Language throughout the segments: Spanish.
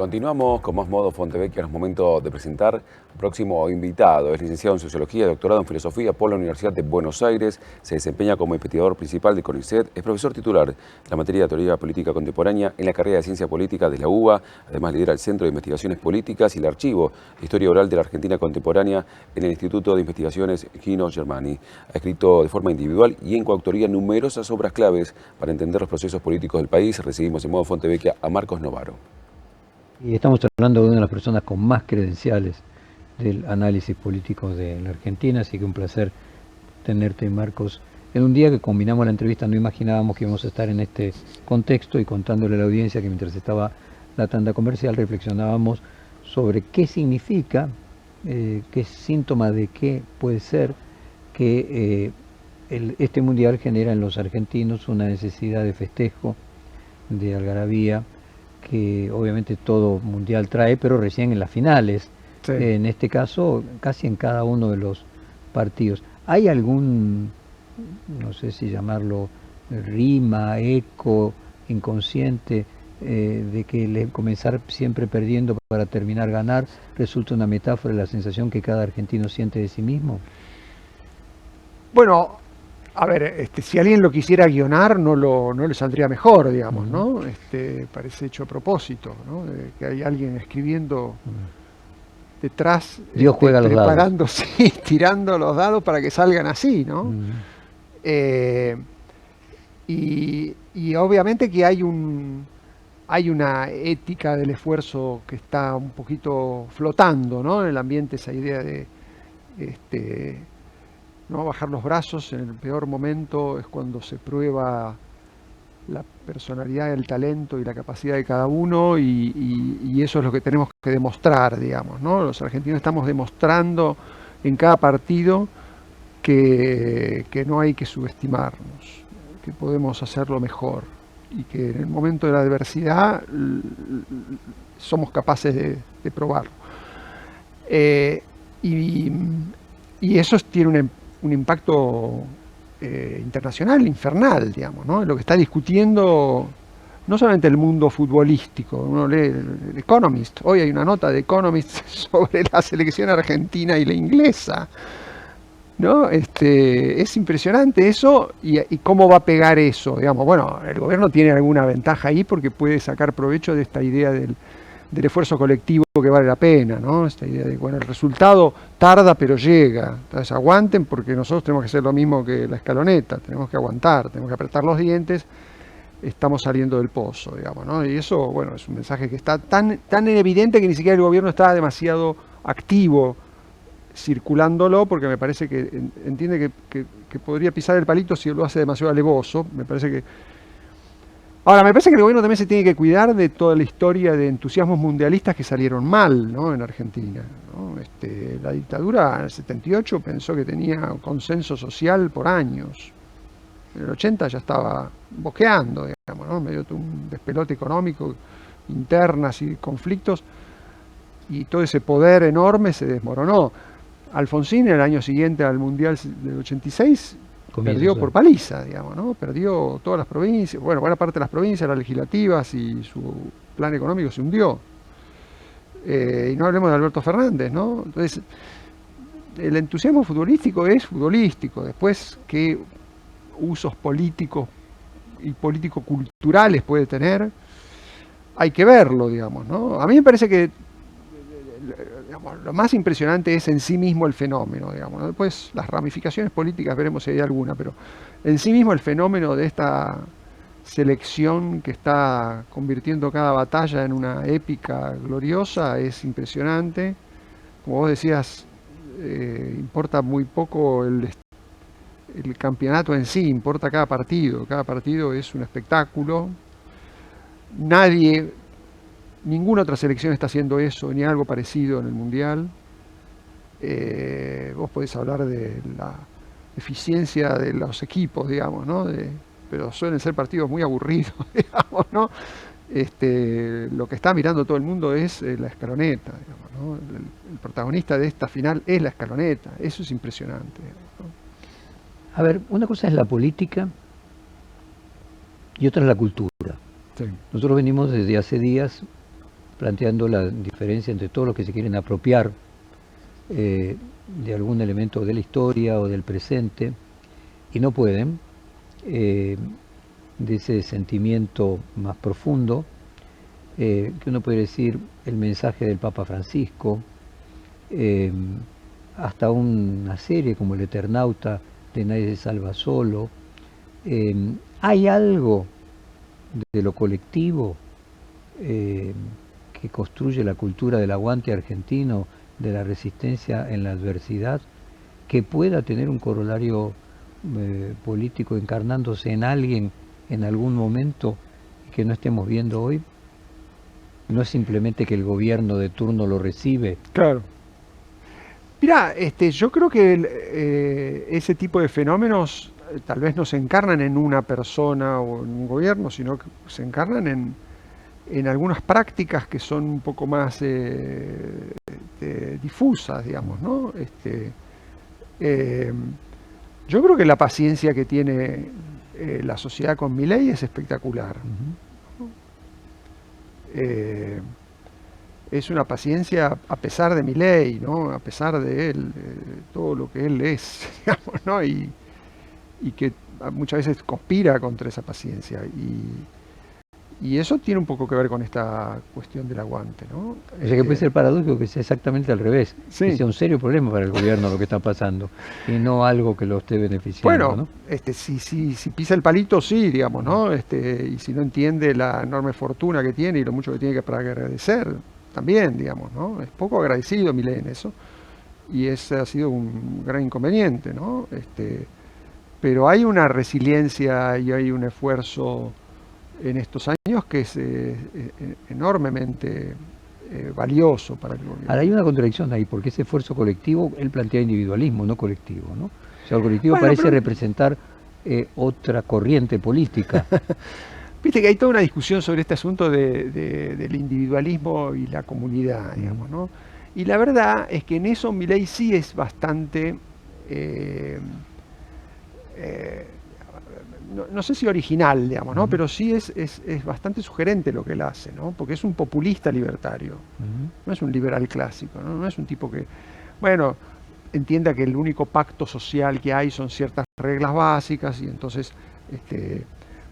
Continuamos con más modo Fontevecchia. Es momento de presentar al próximo invitado. Es licenciado en Sociología, doctorado en Filosofía por la Universidad de Buenos Aires. Se desempeña como investigador principal de CONICET. Es profesor titular de la materia de Teoría Política Contemporánea en la carrera de Ciencia Política de la UBA. Además lidera el Centro de Investigaciones Políticas y el Archivo de Historia Oral de la Argentina Contemporánea en el Instituto de Investigaciones Gino Germani. Ha escrito de forma individual y en coautoría numerosas obras claves para entender los procesos políticos del país. Recibimos en modo Fontevecchia a Marcos Novaro. Y estamos hablando de una de las personas con más credenciales del análisis político de la Argentina, así que un placer tenerte, Marcos, en un día que combinamos la entrevista. No imaginábamos que íbamos a estar en este contexto y contándole a la audiencia que mientras estaba la tanda comercial reflexionábamos sobre qué significa, qué síntoma de qué puede ser que este mundial genera en los argentinos una necesidad de festejo, de algarabía, que obviamente todo mundial trae, pero recién en las finales, sí. En este caso casi en cada uno de los partidos. ¿Hay algún, no sé si llamarlo rima, eco, inconsciente, de que comenzar siempre perdiendo para terminar ganar resulta una metáfora de la sensación que cada argentino siente de sí mismo? Bueno, a ver, si alguien lo quisiera guionar, no le saldría mejor, digamos, ¿no? Parece hecho a propósito, ¿no? Que hay alguien escribiendo detrás, Dios juega los preparando, sí, tirando los dados para que salgan así, ¿no? Y obviamente que hay una ética del esfuerzo que está un poquito flotando, ¿no? En el ambiente, esa idea de no bajar los brazos. En el peor momento es cuando se prueba la personalidad, el talento y la capacidad de cada uno, y eso es lo que tenemos que demostrar, digamos, ¿no? Los argentinos estamos demostrando en cada partido que no hay que subestimarnos, que podemos hacerlo mejor y que en el momento de la adversidad somos capaces de probarlo. Y eso tiene un impacto internacional, infernal, digamos, ¿no? Lo que está discutiendo no solamente el mundo futbolístico. Uno lee el Economist, hoy hay una nota de Economist sobre la selección argentina y la inglesa, ¿no? Es impresionante eso, y cómo va a pegar eso, digamos. Bueno, el gobierno tiene alguna ventaja ahí porque puede sacar provecho de esta idea del esfuerzo colectivo que vale la pena, ¿no? Esta idea de, bueno, el resultado tarda pero llega, entonces aguanten porque nosotros tenemos que hacer lo mismo que la escaloneta, tenemos que aguantar, tenemos que apretar los dientes, estamos saliendo del pozo, digamos, ¿no? Y eso, bueno, es un mensaje que está tan evidente que ni siquiera el gobierno está demasiado activo circulándolo, porque me parece que entiende que podría pisar el palito si lo hace demasiado alevoso. Ahora, me parece que el gobierno también se tiene que cuidar de toda la historia de entusiasmos mundialistas que salieron mal, ¿no? En Argentina, ¿no? La dictadura en el 78 pensó que tenía consenso social por años. En el 80 ya estaba boqueando, digamos, ¿no? Medio de un despelote económico, internas y conflictos, y todo ese poder enorme se desmoronó. Alfonsín, el año siguiente al Mundial del 86, perdió por paliza, digamos, ¿no? Perdió todas las provincias, bueno, buena parte de las provincias, las legislativas, y su plan económico se hundió. Y no hablemos de Alberto Fernández, ¿no? Entonces, el entusiasmo futbolístico es futbolístico. Después, ¿qué usos políticos y político-culturales puede tener? Hay que verlo, digamos, ¿no? A mí me parece que, digamos, lo más impresionante es en sí mismo el fenómeno, digamos, ¿no? Después las ramificaciones políticas veremos si hay alguna, pero en sí mismo el fenómeno de esta selección que está convirtiendo cada batalla en una épica gloriosa es impresionante. Como vos decías, importa muy poco el campeonato en sí, importa cada partido es un espectáculo. Ninguna otra selección está haciendo eso, ni algo parecido en el Mundial. Vos podés hablar de la eficiencia de los equipos, digamos, ¿no? Pero suelen ser partidos muy aburridos, digamos, ¿no? Lo que está mirando todo el mundo es la escaloneta, digamos, ¿no? El protagonista de esta final es la escaloneta. Eso es impresionante, ¿no? A ver, una cosa es la política y otra es la cultura. Sí. Nosotros venimos desde hace días planteando la diferencia entre todos los que se quieren apropiar de algún elemento de la historia o del presente y no pueden, de ese sentimiento más profundo, que uno puede decir el mensaje del Papa Francisco, hasta una serie como El Eternauta de Nadie se salva solo. Hay algo de lo colectivo que construye la cultura del aguante argentino, de la resistencia en la adversidad, que pueda tener un corolario político encarnándose en alguien en algún momento que no estemos viendo hoy. No es simplemente que el gobierno de turno lo recibe. Claro. Mirá, yo creo que ese tipo de fenómenos tal vez no se encarnan en una persona o en un gobierno, sino que se encarnan en algunas prácticas que son un poco más difusas, digamos, ¿no? Yo creo que la paciencia que tiene la sociedad con Milei es espectacular. Es una paciencia a pesar de Milei, ¿no? A pesar de él, todo lo que él es, digamos, ¿no? Y que muchas veces conspira contra esa paciencia. Y eso tiene un poco que ver con esta cuestión del aguante, ¿no? O sea que puede ser paradójico que sea exactamente al revés, sí. Que sea un serio problema para el gobierno lo que está pasando, y no algo que lo esté beneficiando. Bueno, ¿no? si pisa el palito, sí, digamos, ¿no? Y si no entiende la enorme fortuna que tiene y lo mucho que tiene que para agradecer, también, digamos, ¿no? Es poco agradecido Milei en eso, y ese ha sido un gran inconveniente, ¿no? Pero hay una resiliencia y hay un esfuerzo en estos años que es enormemente valioso para el gobierno. Ahora hay una contradicción ahí, porque ese esfuerzo colectivo, él plantea individualismo, no colectivo, ¿no? O sea, el colectivo parece representar otra corriente política. Viste que hay toda una discusión sobre este asunto del individualismo y la comunidad, digamos, ¿no? Y la verdad es que en eso Milei sí es bastante... no sé si original, digamos, ¿no? Pero sí es bastante sugerente lo que él hace, ¿no? Porque es un populista libertario, no es un liberal clásico, ¿no? No es un tipo que, bueno, entienda que el único pacto social que hay son ciertas reglas básicas y entonces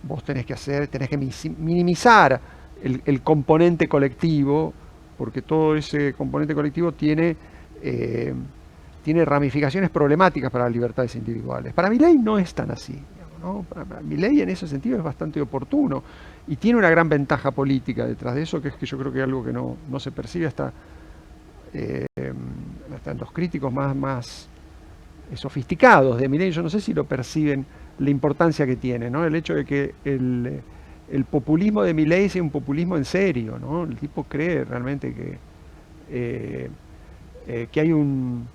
vos tenés que minimizar el componente colectivo, porque todo ese componente colectivo tiene ramificaciones problemáticas para las libertades individuales. Para Milei no es tan así, ¿no? Para Milei en ese sentido es bastante oportuno y tiene una gran ventaja política detrás de eso, que es que yo creo que es algo que no se percibe hasta en los críticos más sofisticados de Milei. Yo no sé si lo perciben la importancia que tiene, ¿no? El hecho de que el populismo de Milei sea un populismo en serio, ¿no? El tipo cree realmente que hay un...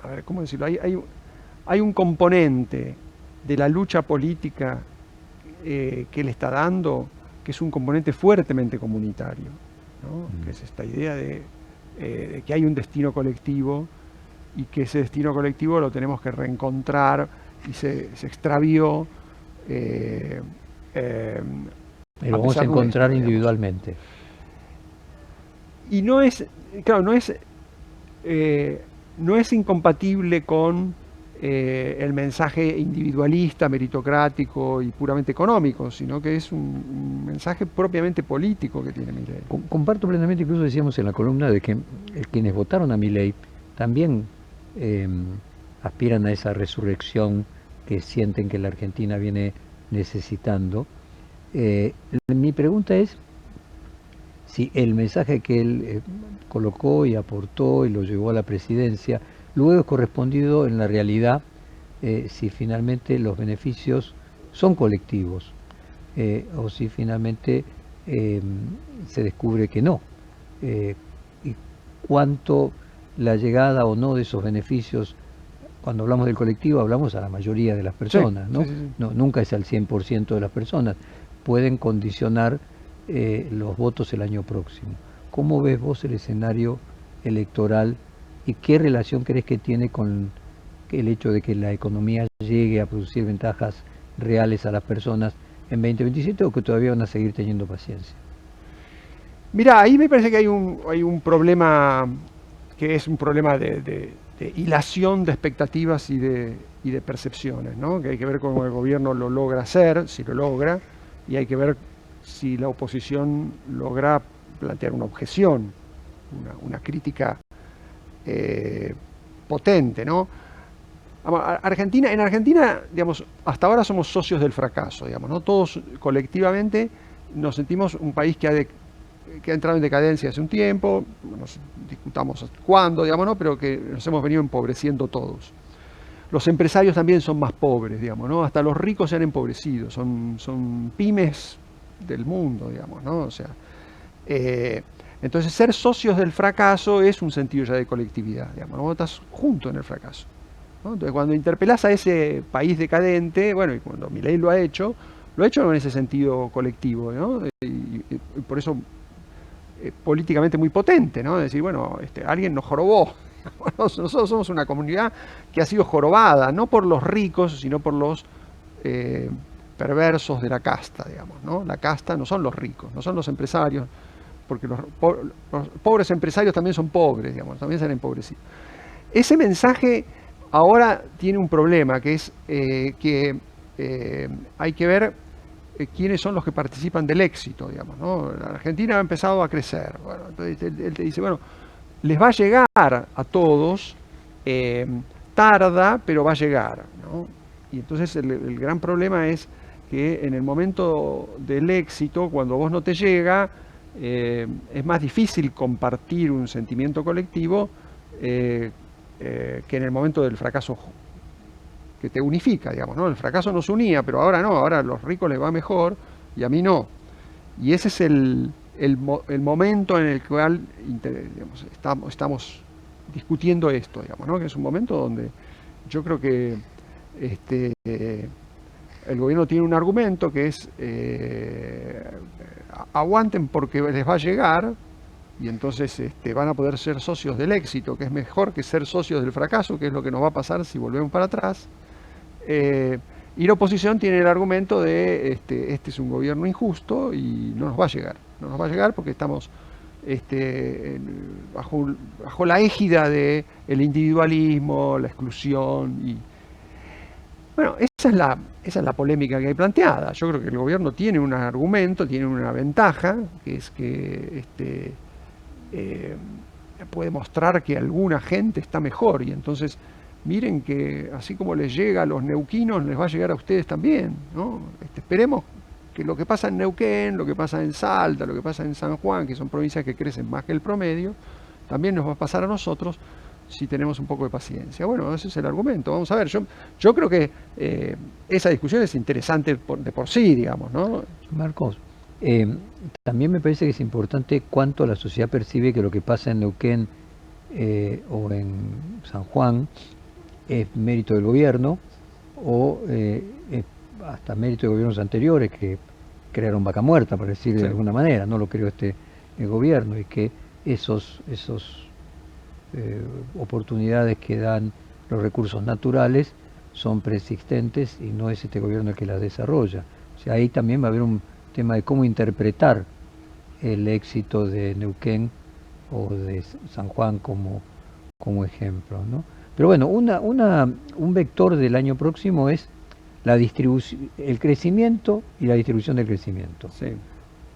a ver, ¿cómo decirlo? Hay un componente de la lucha política que él está dando, que es un componente fuertemente comunitario, ¿no? Que es esta idea de que hay un destino colectivo y que ese destino colectivo lo tenemos que reencontrar y se extravió. Lo vamos a encontrar individualmente. Y no es, claro, no es incompatible con el mensaje individualista, meritocrático y puramente económico, sino que es un mensaje propiamente político que tiene Milei. Comparto plenamente, incluso decíamos en la columna, de que quienes votaron a Milei también aspiran a esa resurrección que sienten que la Argentina viene necesitando. Mi pregunta es si el mensaje que él colocó y aportó y lo llevó a la presidencia luego es correspondido en la realidad, si finalmente los beneficios son colectivos o si finalmente se descubre que no, y cuánto la llegada o no de esos beneficios, cuando hablamos del colectivo hablamos a la mayoría de las personas, sí, ¿no? Sí, sí, sí. No, nunca es al 100% de las personas, pueden condicionar los votos el año próximo. ¿Cómo ves vos el escenario electoral y qué relación crees que tiene con el hecho de que la economía llegue a producir ventajas reales a las personas en 2027 o que todavía van a seguir teniendo paciencia? Mirá, ahí me parece que hay un problema que es un problema de hilación de expectativas y de percepciones, ¿no? Que hay que ver cómo el gobierno lo logra hacer, si lo logra, y hay que ver si la oposición logra plantear una objeción, una crítica potente, ¿no? En Argentina, digamos, hasta ahora somos socios del fracaso, digamos, ¿no? Todos colectivamente nos sentimos un país que ha entrado en decadencia hace un tiempo, nos discutamos cuándo, digamos, ¿no? Pero que nos hemos venido empobreciendo todos. Los empresarios también son más pobres, digamos, ¿no? Hasta los ricos se han empobrecido, son pymes del mundo, digamos, ¿no? O sea, entonces ser socios del fracaso es un sentido ya de colectividad, digamos, ¿no? Estás junto en el fracaso, ¿no? Entonces cuando interpelás a ese país decadente, bueno, y cuando Milei lo ha hecho en ese sentido colectivo, ¿no? Y por eso políticamente muy potente, ¿no? Es decir, bueno, alguien nos jorobó. Nosotros somos una comunidad que ha sido jorobada, no por los ricos, sino por los perversos de la casta, digamos, ¿no? La casta no son los ricos, no son los empresarios, porque los pobres empresarios también son pobres, digamos, también se han empobrecido. Ese mensaje ahora tiene un problema, que es que hay que ver quiénes son los que participan del éxito, digamos, ¿no? La Argentina ha empezado a crecer. Bueno, entonces él te dice, bueno, les va a llegar a todos, tarda, pero va a llegar, ¿no? Y entonces el gran problema es que en el momento del éxito, cuando vos no te llega, es más difícil compartir un sentimiento colectivo que en el momento del fracaso que te unifica, digamos, ¿no? El fracaso nos unía, pero ahora no, ahora a los ricos les va mejor y a mí no. Y ese es el momento en el cual, digamos, estamos discutiendo esto, digamos, ¿no? Que es un momento donde yo creo que el gobierno tiene un argumento que es aguanten porque les va a llegar y entonces van a poder ser socios del éxito, que es mejor que ser socios del fracaso, que es lo que nos va a pasar si volvemos para atrás. Y la oposición tiene el argumento de este es un gobierno injusto y no nos va a llegar. No nos va a llegar porque estamos bajo la égida del individualismo, la exclusión. Y bueno, esa es la polémica que hay planteada. Yo creo que el gobierno tiene un argumento, tiene una ventaja, que es que puede mostrar que alguna gente está mejor y entonces miren que así como les llega a los neuquinos, les va a llegar a ustedes también, ¿no? Esperemos que lo que pasa en Neuquén, lo que pasa en Salta, lo que pasa en San Juan, que son provincias que crecen más que el promedio, también nos va a pasar a nosotros si tenemos un poco de paciencia. Bueno, ese es el argumento. Vamos a ver, yo creo que esa discusión es interesante de por sí, digamos, ¿no? Marcos, también me parece que es importante cuánto la sociedad percibe que lo que pasa en Neuquén o en San Juan es mérito del gobierno o hasta mérito de gobiernos anteriores que crearon vaca muerta, por decir de alguna manera, no lo creó el gobierno, y que esos oportunidades que dan los recursos naturales son preexistentes y no es este gobierno el que las desarrolla. O sea, ahí también va a haber un tema de cómo interpretar el éxito de Neuquén o de San Juan como ejemplo, ¿no? Pero bueno, un vector del año próximo es la distribución, el crecimiento y la distribución del crecimiento. Sí.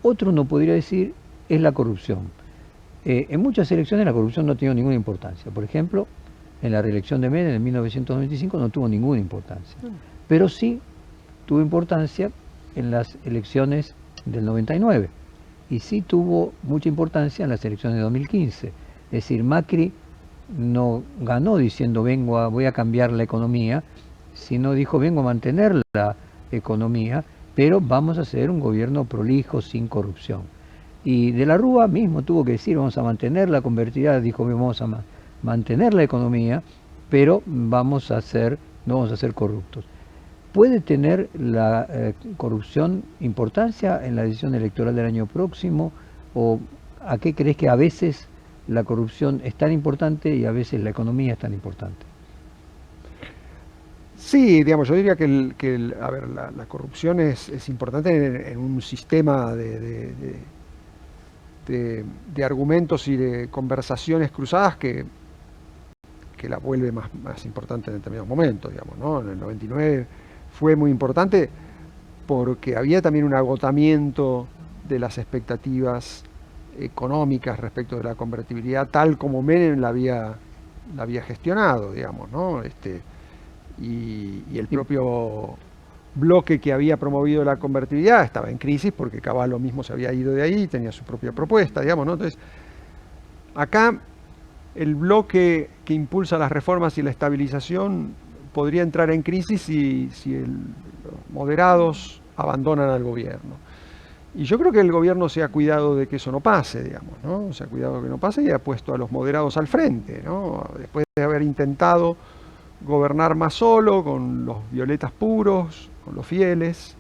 Otro uno podría decir es la corrupción. En muchas elecciones la corrupción no ha tenido ninguna importancia. Por ejemplo, en la reelección de Menem en 1995 no tuvo ninguna importancia. Pero sí tuvo importancia en las elecciones del 99. Y sí tuvo mucha importancia en las elecciones de 2015. Es decir, Macri no ganó diciendo voy a cambiar la economía, sino dijo vengo a mantener la economía, pero vamos a hacer un gobierno prolijo, sin corrupción. Y de la Rúa mismo tuvo que decir vamos a mantenerla convertida, dijo vamos a mantener la economía, pero no vamos a ser corruptos. ¿Puede tener la corrupción importancia en la decisión electoral del año próximo? ¿O a qué crees que a veces la corrupción es tan importante y a veces la economía es tan importante? Sí, digamos, yo diría que la corrupción es importante en un sistema de de argumentos y de conversaciones cruzadas que la vuelve más importante en determinados momentos, digamos, ¿no? En el 99 fue muy importante porque había también un agotamiento de las expectativas económicas respecto de la convertibilidad tal como Menem la había gestionado, digamos, ¿no? Y el propio bloque que había promovido la convertibilidad estaba en crisis porque Cavallo mismo se había ido de ahí, tenía su propia propuesta, digamos, ¿no? Entonces, acá el bloque que impulsa las reformas y la estabilización podría entrar en crisis si los moderados abandonan al gobierno. Y yo creo que el gobierno se ha cuidado de que eso no pase, digamos, ¿no? Se ha cuidado de que no pase y ha puesto a los moderados al frente, ¿no? Después de haber intentado gobernar más solo, con los violetas puros, con los fieles,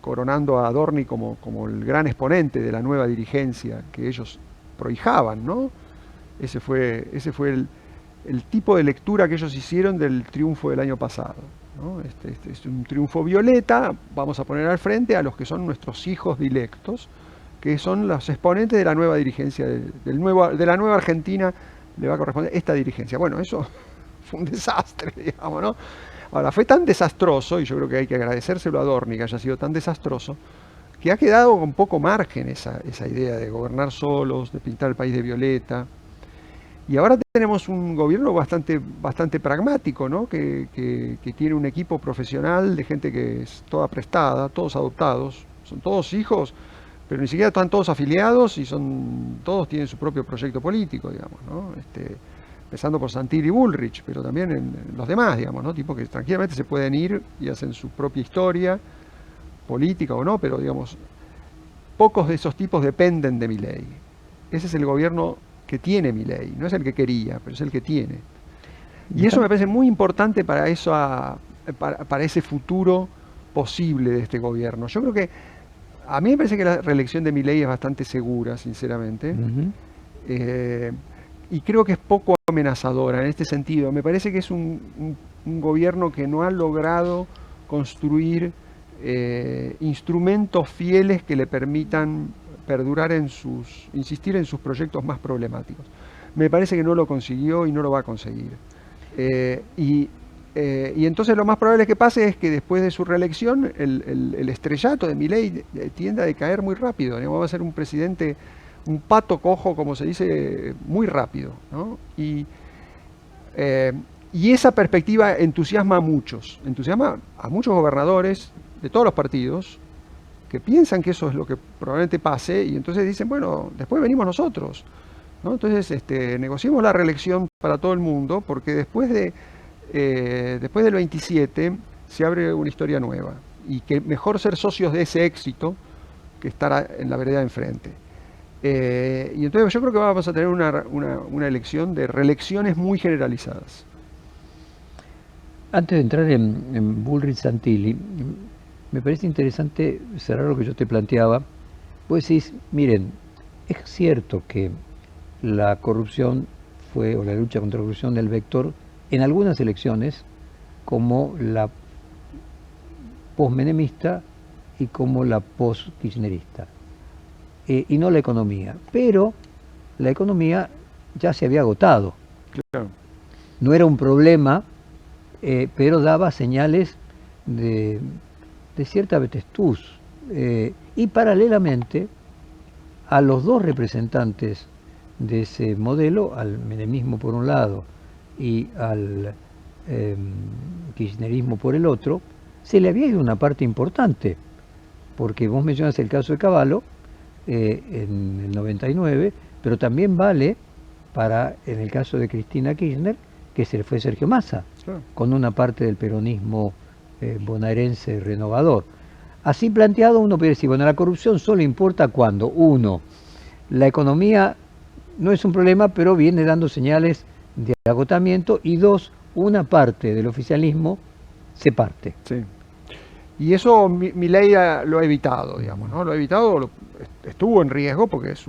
coronando a Adorni como el gran exponente de la nueva dirigencia que ellos prohijaban, ¿no? Ese fue el tipo de lectura que ellos hicieron del triunfo del año pasado, ¿no? Es un triunfo violeta, vamos a poner al frente a los que son nuestros hijos dilectos, que son los exponentes de la nueva dirigencia, de la nueva Argentina, le va a corresponder esta dirigencia. Bueno, eso fue un desastre, digamos, ¿no? Ahora, fue tan desastroso, y yo creo que hay que agradecérselo a Adorni que haya sido tan desastroso, que ha quedado con poco margen esa idea de gobernar solos, de pintar el país de violeta. Y ahora tenemos un gobierno bastante pragmático, ¿no? Que tiene un equipo profesional de gente que es toda prestada, todos adoptados, son todos hijos, pero ni siquiera están todos afiliados y todos tienen su propio proyecto político, digamos, ¿no? Empezando por Santilli y Bullrich, pero también en los demás, digamos, ¿no? Tipos que tranquilamente se pueden ir y hacen su propia historia, política o no, pero digamos, pocos de esos tipos dependen de Milei. Ese es el gobierno que tiene Milei, no es el que quería, pero es el que tiene. Y eso me parece muy importante para ese futuro posible de este gobierno. Yo creo que, a mí me parece que la reelección de Milei es bastante segura, sinceramente, y creo que es poco amenazadora en este sentido. Me parece que es un gobierno que no ha logrado construir instrumentos fieles que le permitan perdurar insistir en sus proyectos más problemáticos. Me parece que no lo consiguió y no lo va a conseguir. Y entonces lo más probable que pase es que después de su reelección el estrellato de Milei tienda a decaer muy rápido. Va a ser un presidente, un pato cojo, como se dice, muy rápido, ¿no? Y esa perspectiva entusiasma a muchos gobernadores de todos los partidos que piensan que eso es lo que probablemente pase y entonces dicen, bueno, después venimos nosotros, ¿no? Entonces negociemos la reelección para todo el mundo porque después del 27 se abre una historia nueva y que mejor ser socios de ese éxito que estar en la vereda enfrente. Y entonces yo creo que vamos a tener una elección de reelecciones muy generalizadas. Antes de entrar en Bullrich-Santilli, me parece interesante cerrar lo que yo te planteaba. Vos decís, miren, es cierto que la corrupción o la lucha contra la corrupción, el vector en algunas elecciones, como la post-menemista y como la post-kirchnerista, y no la economía. Pero la economía ya se había agotado. Claro. No era un problema, pero daba señales de cierta vetustuz. Y paralelamente a los dos representantes de ese modelo, al menemismo por un lado y al kirchnerismo por el otro, se le había ido una parte importante, porque vos mencionas el caso de Cavallo en el 99, pero también vale en el caso de Cristina Kirchner, que se le fue Sergio Massa, claro, con una parte del peronismo bonaerense renovador. Así planteado, uno puede decir, bueno, la corrupción solo importa cuando, uno, la economía no es un problema, pero viene dando señales de agotamiento, y dos, una parte del oficialismo se parte. Sí. Y eso Milei lo ha evitado, digamos, ¿no? Lo ha evitado, estuvo en riesgo porque es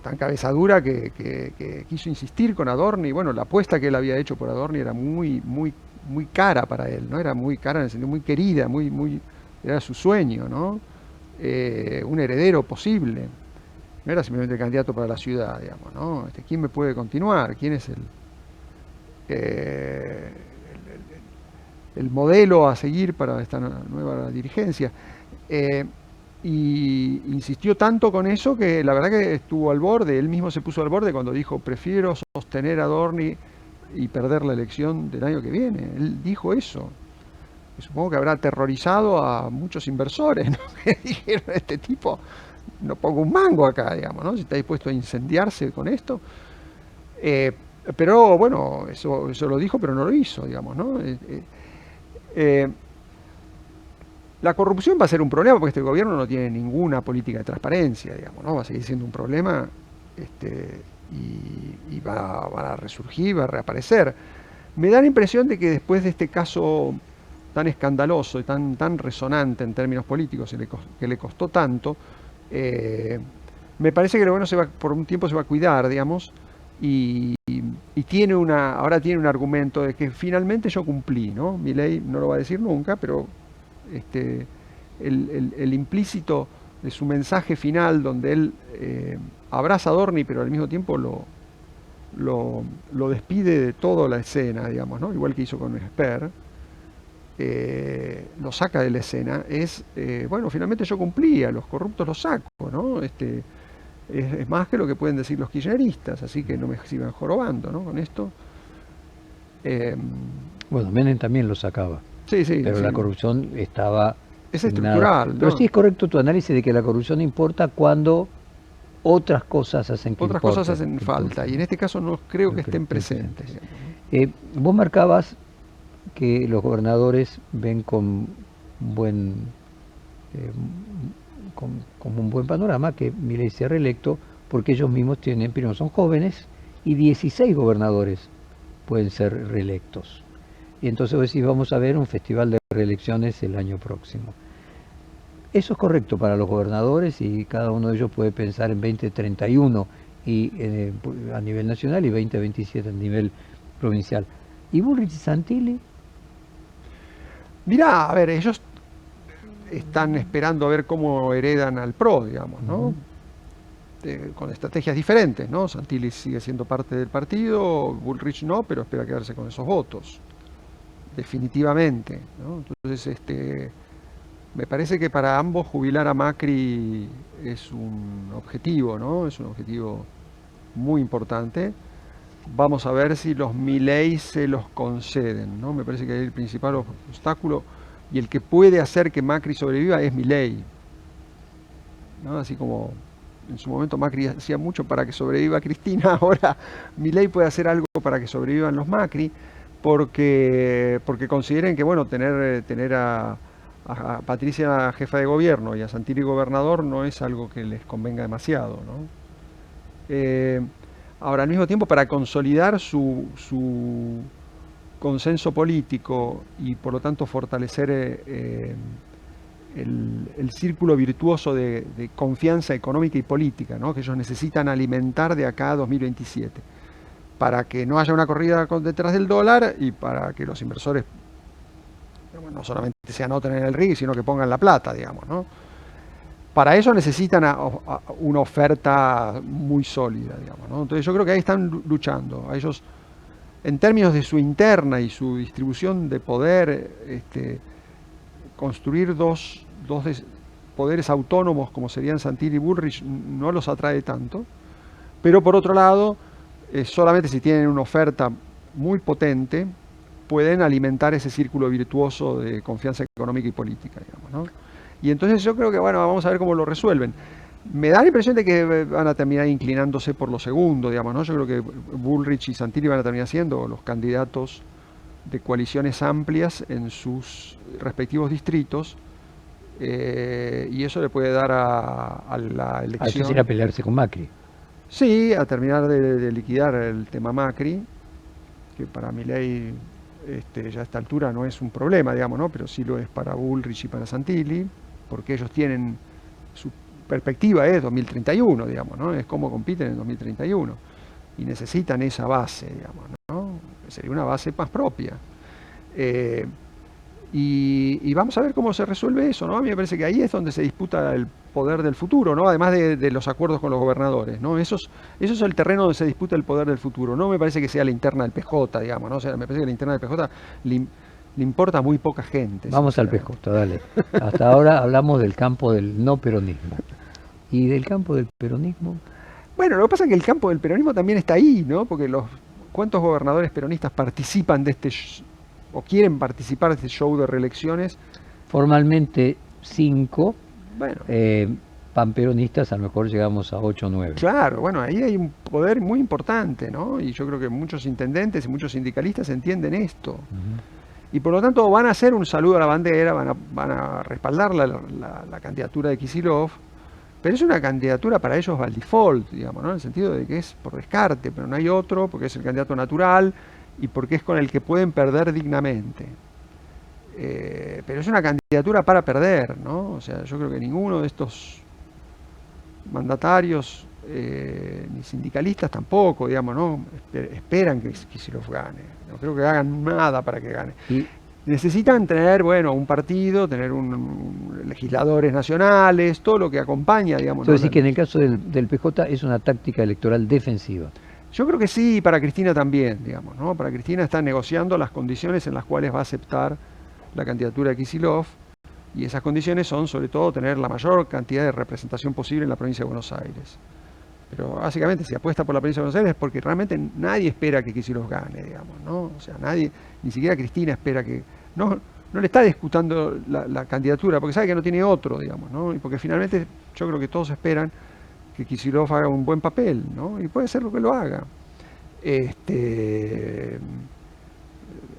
tan cabezadura que quiso insistir con Adorni. Bueno, la apuesta que él había hecho por Adorni era muy cara para él, ¿no? Era muy cara en el sentido, muy querida, era su sueño, ¿no? un heredero posible. No era simplemente el candidato para la ciudad, digamos, ¿no? ¿Quién me puede continuar? ¿Quién es el modelo a seguir para esta nueva dirigencia? Y insistió tanto con eso que la verdad que estuvo al borde, él mismo se puso al borde cuando dijo: prefiero sostener a Dorni y perder la elección del año que viene. Él dijo eso. Y supongo que habrá aterrorizado a muchos inversores, ¿no? Que dijeron: este tipo, no pongo un mango acá, digamos, ¿no? Si está dispuesto a incendiarse con esto. Pero bueno, eso lo dijo, pero no lo hizo, digamos, ¿no? La corrupción va a ser un problema porque este gobierno no tiene ninguna política de transparencia, digamos, ¿no? Va a seguir siendo un problema, y va a resurgir, va a reaparecer. Me da la impresión de que después de este caso tan escandaloso y tan resonante en términos políticos, que le costó tanto, me parece que el gobierno por un tiempo se va a cuidar, digamos, y ahora tiene un argumento de que finalmente yo cumplí, ¿no? Milei no lo va a decir nunca, pero el implícito de su mensaje final, donde él abraza a Dorni, pero al mismo tiempo lo despide de toda la escena, digamos, ¿no? Igual que hizo con Esper, lo saca de la escena, bueno, finalmente yo cumplí, a los corruptos los saco, ¿no? Es más que lo que pueden decir los kirchneristas, así que no me sigan jorobando, ¿no? Con esto. Bueno, Menem también lo sacaba. Sí, sí. Pero sí. la corrupción estaba... Es estructural, ¿no? Pero sí es correcto tu análisis de que la corrupción importa cuando otras cosas hacen que otras importen, cosas hacen falta, y en este caso no creo que estén presentes. Vos marcabas que los gobernadores ven con un buen panorama que Milei sea reelecto, porque ellos mismos primero son jóvenes, y 16 gobernadores pueden ser reelectos. Y entonces vos decís: vamos a ver un festival de reelecciones el año próximo. Eso es correcto para los gobernadores, y cada uno de ellos puede pensar en 2031 a nivel nacional y 2027 a nivel provincial. ¿Y Bullrich y Santilli? Mirá, a ver, ellos están esperando a ver cómo heredan al PRO, digamos, ¿no? Con estrategias diferentes, ¿no? Santilli sigue siendo parte del partido, Bullrich no, pero espera quedarse con esos votos, definitivamente, ¿no? Entonces, me parece que para ambos jubilar a Macri es un objetivo, ¿no? Es un objetivo muy importante. Vamos a ver si los Milei se los conceden, ¿no? Me parece que ahí el principal obstáculo y el que puede hacer que Macri sobreviva es Milei, ¿no? Así como en su momento Macri hacía mucho para que sobreviva Cristina, ahora Milei puede hacer algo para que sobrevivan los Macri, porque consideren que, bueno, tener a Patricia jefa de gobierno y a Santilli gobernador no es algo que les convenga demasiado, ¿no? Ahora, al mismo tiempo, para consolidar su consenso político y por lo tanto fortalecer el círculo virtuoso de confianza económica y política, ¿no? Que ellos necesitan alimentar de acá a 2027, para que no haya una corrida detrás del dólar y para que los inversores no solamente se anoten en el RIG, sino que pongan la plata, digamos, ¿no? Para eso necesitan una oferta muy sólida, digamos, ¿no? Entonces yo creo que ahí están luchando. A ellos, en términos de su interna y su distribución de poder, construir dos poderes autónomos como serían Santilli y Bullrich no los atrae tanto. Pero por otro lado, solamente si tienen una oferta muy potente, pueden alimentar ese círculo virtuoso de confianza económica y política, digamos, ¿no? Y entonces yo creo que, bueno, vamos a ver cómo lo resuelven. Me da la impresión de que van a terminar inclinándose por lo segundo, digamos, ¿no? Yo creo que Bullrich y Santilli van a terminar siendo los candidatos de coaliciones amplias en sus respectivos distritos, y eso le puede dar a la elección... Eso sería pelearse con Macri. Sí, a terminar de liquidar el tema Macri, que para Milei ya a esta altura no es un problema, digamos, ¿no? Pero sí lo es para Bullrich y para Santilli, porque ellos tienen, su perspectiva es 2031, digamos, ¿no? Es cómo compiten en 2031, y necesitan esa base, digamos, ¿no? Sería una base más propia. Y vamos a ver cómo se resuelve eso, ¿no? A mí me parece que ahí es donde se disputa el poder del futuro, ¿no? Además de los acuerdos con los gobernadores, ¿no? Eso es el terreno donde se disputa el poder del futuro. No me parece que sea la interna del PJ, digamos, ¿no? O sea, me parece que la interna del PJ le importa a muy poca gente. Vamos al PJ, dale. Hasta ahora hablamos del campo del no peronismo. ¿Y del campo del peronismo? Bueno, lo que pasa es que el campo del peronismo también está ahí, ¿no? Porque ¿cuántos gobernadores peronistas participan de o quieren participar de este show de reelecciones? Formalmente 5, Bueno, panperonistas, a lo mejor llegamos a 8 o 9. claro, bueno, ahí hay un poder muy importante, ¿no? Y yo creo que muchos intendentes y muchos sindicalistas entienden esto. Y por lo tanto van a hacer un saludo a la bandera, van a respaldar la candidatura de Kicillof, pero es una candidatura para ellos by default, digamos, ¿no? En el sentido de que es por descarte, pero no hay otro, porque es el candidato natural y porque es con el que pueden perder dignamente. Pero es una candidatura para perder, ¿no? O sea, yo creo que ninguno de estos mandatarios, ni sindicalistas tampoco, digamos, ¿no? Esperan que Kicillof gane. No creo que hagan nada para que gane. Y necesitan tener, bueno, un partido, tener legisladores nacionales, todo lo que acompaña, digamos. Quiero decir que en el caso del PJ es una táctica electoral defensiva. Yo creo que sí, para Cristina también, digamos, ¿no? Para Cristina está negociando las condiciones en las cuales va a aceptar la candidatura de Kicillof, y esas condiciones son, sobre todo, tener la mayor cantidad de representación posible en la provincia de Buenos Aires. Pero básicamente, si apuesta por la provincia de Buenos Aires es porque realmente nadie espera que Kicillof gane, digamos, ¿no? O sea, nadie, ni siquiera Cristina espera que... No le está disputando la candidatura, porque sabe que no tiene otro, digamos, ¿no? Y porque finalmente yo creo que todos esperan que Kicillof haga un buen papel, ¿no? Y puede ser lo que lo haga.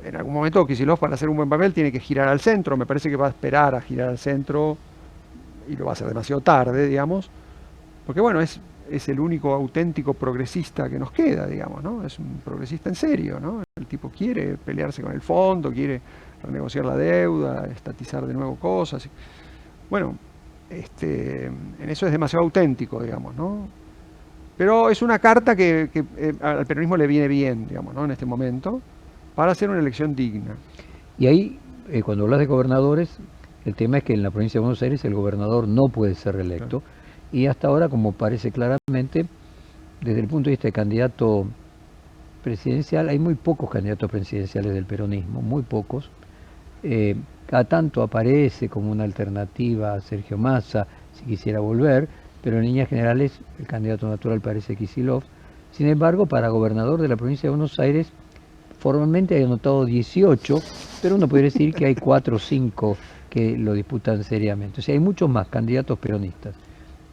En algún momento Kicillof, para hacer un buen papel, tiene que girar al centro. Me parece que va a esperar a girar al centro y lo va a hacer demasiado tarde, digamos, porque bueno, es el único auténtico progresista que nos queda, digamos, ¿no? Es un progresista en serio, ¿no? El tipo quiere pelearse con el fondo, quiere renegociar la deuda, estatizar de nuevo cosas. Bueno, en eso es demasiado auténtico, digamos, ¿no? Pero es una carta que al peronismo le viene bien, digamos, ¿no? En este momento, para hacer una elección digna. Y ahí, cuando hablas de gobernadores, el tema es que en la provincia de Buenos Aires el gobernador no puede ser reelecto. Claro. Y hasta ahora, como parece claramente, desde el punto de vista de candidato presidencial, hay muy pocos candidatos presidenciales del peronismo, muy pocos. Cada tanto aparece como una alternativa a Sergio Massa, si quisiera volver, pero en líneas generales el candidato natural parece Kicillof. Sin embargo, para gobernador de la provincia de Buenos Aires, formalmente hay anotado 18, pero uno podría decir que hay 4 o 5 que lo disputan seriamente. O sea, hay muchos más candidatos peronistas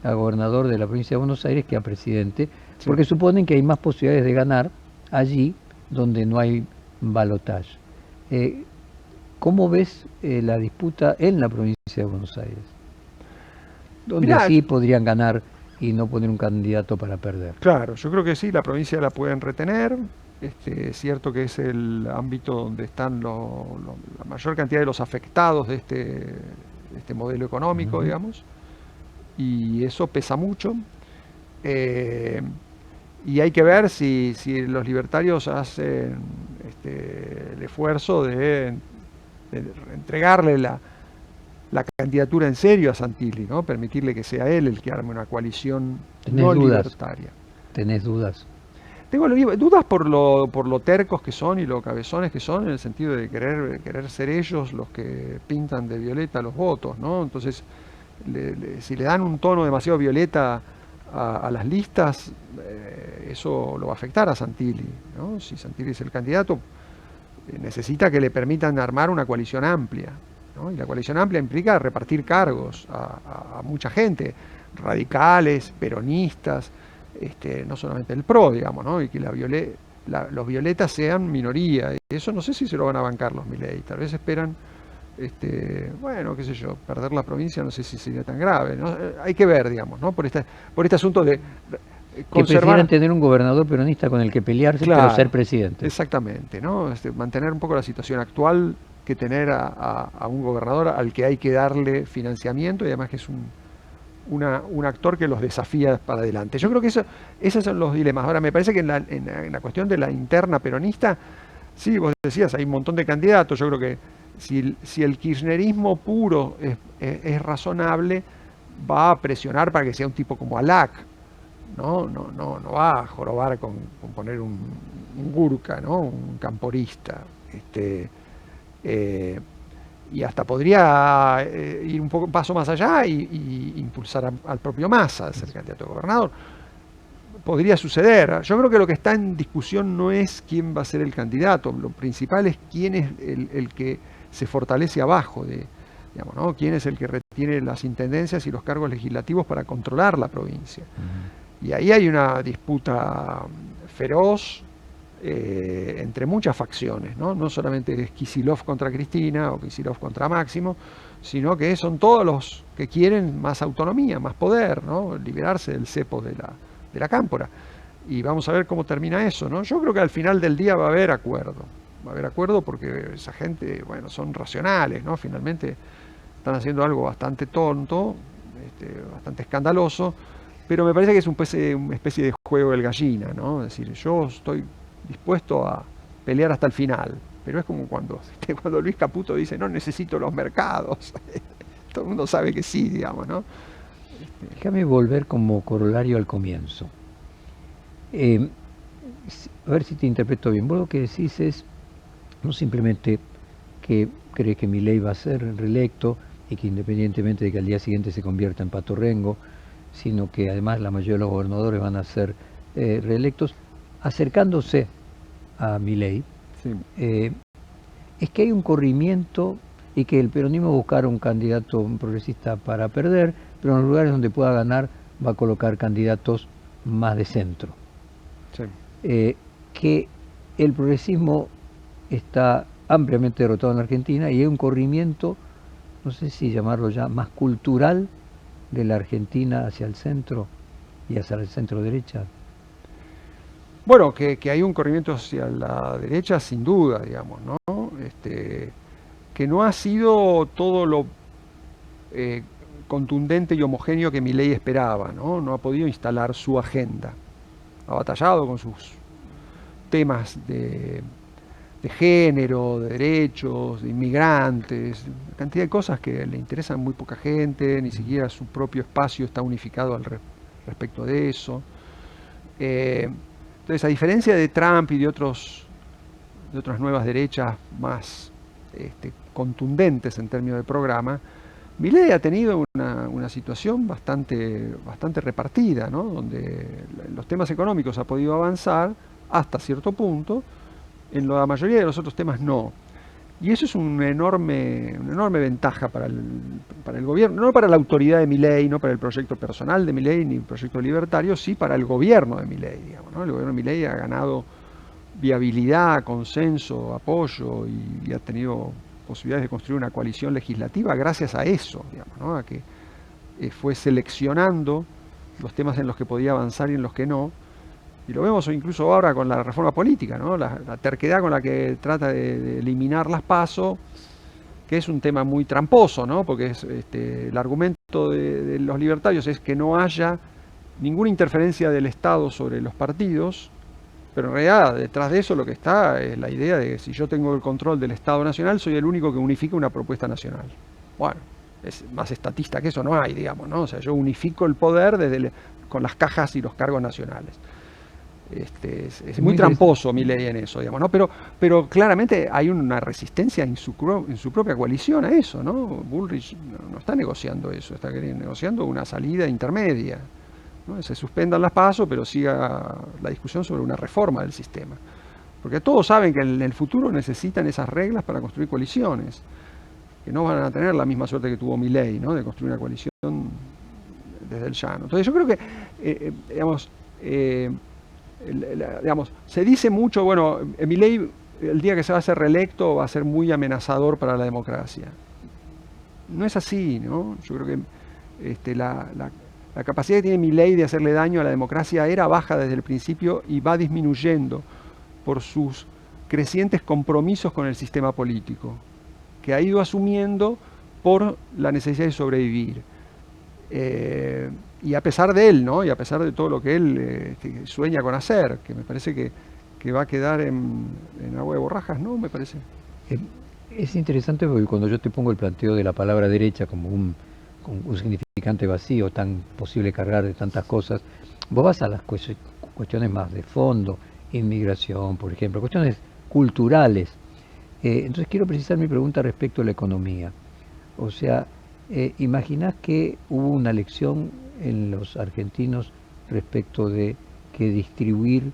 a gobernador de la provincia de Buenos Aires que a presidente, sí, porque suponen que hay más posibilidades de ganar allí donde no hay balotaje. ¿Cómo ves la disputa en la provincia de Buenos Aires? Donde sí podrían ganar y no poner un candidato para perder. Este yo creo que sí, la provincia la pueden retener. Es cierto que es el ámbito donde están la mayor cantidad de los afectados de este modelo económico, digamos, y eso pesa mucho. Y hay que ver si los libertarios hacen el esfuerzo de entregarle la candidatura en serio a Santilli, ¿no? Permitirle que sea él el que arme una coalición no libertaria. ¿Tenés dudas? Tengo dudas por lo tercos que son y lo cabezones que son, en el sentido de querer ser ellos los que pintan de violeta los votos, ¿no? Entonces, si le dan un tono demasiado violeta a las listas, eso lo va a afectar a Santilli, ¿no? Si Santilli es el candidato, necesita que le permitan armar una coalición amplia, ¿no? Y la coalición amplia implica repartir cargos a mucha gente, radicales, peronistas, no solamente el PRO, digamos, ¿no? Y que los violetas sean minoría. Y eso no sé si se lo van a bancar los Milei. Tal vez esperan, bueno, qué sé yo, perder la provincia, no sé si sería tan grave, ¿no? Hay que ver, digamos, ¿no? Por este asunto de que prefieran tener un gobernador peronista con el que pelearse, claro, pero ser presidente. Exactamente, ¿no? Mantener un poco la situación actual que tener a un gobernador al que hay que darle financiamiento y además que es un actor que los desafía para adelante. Yo creo que esos son los dilemas. Ahora, me parece que en la cuestión de la interna peronista, sí, vos decías, hay un montón de candidatos. Yo creo que si el kirchnerismo puro es razonable, va a presionar para que sea un tipo como Alac, no va a jorobar con poner un Gurka, ¿no? Un camporista. Y hasta podría ir un paso más allá y impulsar al propio Massa a ser candidato a gobernador. Podría suceder. Yo creo que lo que está en discusión no es quién va a ser el candidato, lo principal es quién es el que se fortalece abajo, digamos, ¿no? Quién es el que retiene las intendencias y los cargos legislativos para controlar la provincia. Y ahí hay una disputa feroz entre muchas facciones, ¿no? No solamente es Kicillof contra Cristina o Kicillof contra Máximo, sino que son todos los que quieren más autonomía, más poder, ¿no? Liberarse del cepo de la cámpora. Y vamos a ver cómo termina eso, ¿no? Yo creo que al final del día va a haber acuerdo. Va a haber acuerdo porque esa gente, bueno, son racionales, ¿no? Finalmente están haciendo algo bastante tonto, bastante escandaloso, pero me parece que es una especie de juego del gallina, ¿no? Es decir, yo estoy dispuesto a pelear hasta el final, pero es como cuando Luis Caputo dice, no necesito los mercados. Todo el mundo sabe que sí, digamos, ¿no? Déjame volver como corolario al comienzo. A ver si te interpreto bien. Vos lo que decís es no simplemente que crees que Milei va a ser reelecto y que independientemente de que al día siguiente se convierta en Pato Rengo, sino que además la mayoría de los gobernadores van a ser reelectos, acercándose a Milei. Sí. Es que hay un corrimiento y que el peronismo va a buscar un candidato progresista para perder, pero en los lugares donde pueda ganar va a colocar candidatos más de centro. Sí. Que el progresismo está ampliamente derrotado en Argentina y hay un corrimiento, no sé si llamarlo ya, más cultural de la Argentina hacia el centro y hacia el centro derecha. Bueno, que hay un corrimiento hacia la derecha sin duda, digamos, ¿no? Que no ha sido todo lo contundente y homogéneo que Milei esperaba, ¿no? No ha podido instalar su agenda. Ha batallado con sus temas de género, de derechos, de inmigrantes, una cantidad de cosas que le interesan a muy poca gente, ni siquiera su propio espacio está unificado respecto de eso. Entonces, a diferencia de Trump y de otras nuevas derechas más contundentes en términos de programa, Milei ha tenido una situación bastante repartida, ¿no? Donde los temas económicos ha podido avanzar hasta cierto punto, en la mayoría de los otros temas no. Y eso es una enorme ventaja para el gobierno, no para la autoridad de Milei, no para el proyecto personal de Milei, ni el proyecto libertario, sí para el gobierno de Milei, digamos, ¿no? El gobierno de Milei ha ganado viabilidad, consenso, apoyo y ha tenido posibilidades de construir una coalición legislativa gracias a eso, digamos, ¿no? A que fue seleccionando los temas en los que podía avanzar y en los que no. Y lo vemos incluso ahora con la reforma política, ¿no? La terquedad con la que trata de eliminar las PASO, que es un tema muy tramposo, ¿no? Porque el argumento de los libertarios es que no haya ninguna interferencia del Estado sobre los partidos, pero en realidad detrás de eso lo que está es la idea de que si yo tengo el control del Estado Nacional, soy el único que unifica una propuesta nacional. Bueno, es más estatista que eso no hay, digamos, ¿no? O sea, yo unifico el poder con las cajas y los cargos nacionales. Es muy tramposo Milei en eso, digamos, ¿no? Pero claramente hay una resistencia en su propia coalición a eso, ¿no? Bullrich no está negociando eso, está negociando una salida intermedia, ¿no? Se suspendan las PASO, pero siga la discusión sobre una reforma del sistema. Porque todos saben que en el futuro necesitan esas reglas para construir coaliciones, que no van a tener la misma suerte que tuvo Milei, ¿no? De construir una coalición desde el llano. Entonces yo creo que, digamos, se dice mucho, bueno, Milei el día que se va a ser reelecto va a ser muy amenazador para la democracia. No es así, ¿no? Yo creo que la capacidad que tiene Milei de hacerle daño a la democracia era baja desde el principio y va disminuyendo por sus crecientes compromisos con el sistema político, que ha ido asumiendo por la necesidad de sobrevivir. Y a pesar de él, ¿no? Y a pesar de todo lo que él sueña con hacer, que me parece que va a quedar en agua de borrajas, ¿no? Me parece. Es interesante porque cuando yo te pongo el planteo de la palabra derecha como con un significante vacío, tan posible cargar de tantas cosas, vos vas a las cuestiones más de fondo, inmigración, por ejemplo, cuestiones culturales. Entonces quiero precisar mi pregunta respecto a la economía. O sea, ¿imaginás que hubo una lección en los argentinos respecto de que distribuir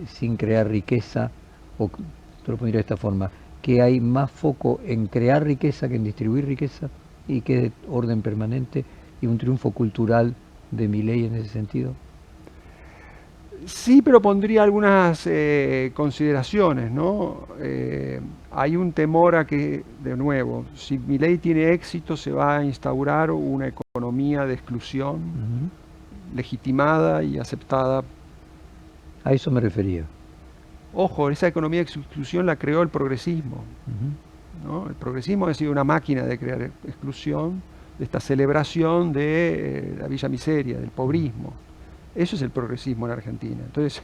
sin crear riqueza, o te lo pondría de esta forma, que hay más foco en crear riqueza que en distribuir riqueza y que es orden permanente y un triunfo cultural de Milei en ese sentido? Sí, pero pondría algunas consideraciones, ¿no? Hay un temor a que, de nuevo, si Milei tiene éxito, se va a instaurar una economía de exclusión Ujú. legitimada y aceptada. A eso me refería. Ojo, esa economía de exclusión la creó el progresismo, Ujú. ¿no? El progresismo ha sido una máquina de crear exclusión, de esta celebración de la villa miseria, del pobrismo. Eso es el progresismo en Argentina. Entonces,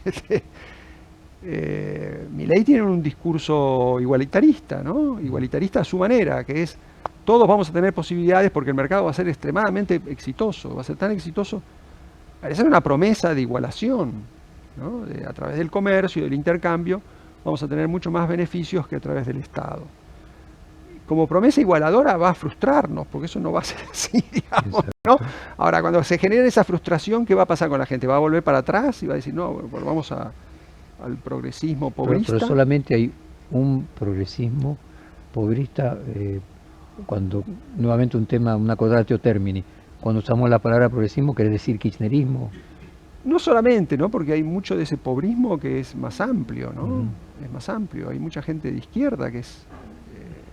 Milei tiene un discurso igualitarista, ¿no? Igualitarista a su manera, que es todos vamos a tener posibilidades porque el mercado va a ser extremadamente exitoso, va a ser tan exitoso, parece una promesa de igualación, ¿no? A través del comercio y del intercambio vamos a tener mucho más beneficios que a través del Estado. Como promesa igualadora va a frustrarnos, porque eso no va a ser así, digamos, ¿no? Exacto. Ahora, cuando se genera esa frustración, ¿qué va a pasar con la gente? ¿Va a volver para atrás y va a decir, no, volvamos al progresismo Pero pobrista? solamente hay un progresismo pobrista, cuando, nuevamente un tema, una quadratio termini, cuando usamos la palabra progresismo, quiere decir kirchnerismo. No solamente, ¿no? Porque hay mucho de ese pobrismo que es más amplio, ¿no? Ujú. Es más amplio. Hay mucha gente de izquierda que es...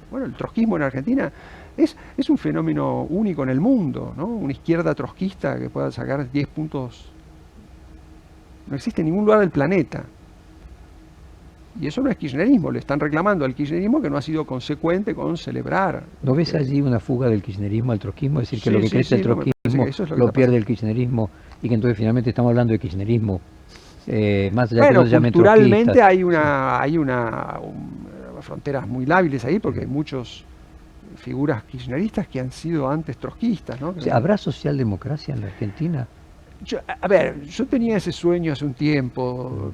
bueno, el trotskismo en Argentina es un fenómeno único en el mundo, ¿no? Una izquierda trotskista que pueda sacar 10 puntos. No existe en ningún lugar del planeta. Y eso no es kirchnerismo, le están reclamando al kirchnerismo que no ha sido consecuente con celebrar. ¿No ves allí una fuga del kirchnerismo al trotskismo? Es decir, que Sí, lo que sí, crece el sí, no, me parece trotskismo que eso es lo que lo está pierde pasando. el kirchnerismo y que entonces finalmente estamos hablando de kirchnerismo, más allá que no Bueno, se llamen trotskistas. culturalmente hay Sí. fronteras muy lábiles ahí porque hay muchas figuras kirchneristas que han sido antes trotskistas, ¿no? O sea, ¿habrá socialdemocracia en la Argentina? A ver, yo tenía ese sueño hace un tiempo,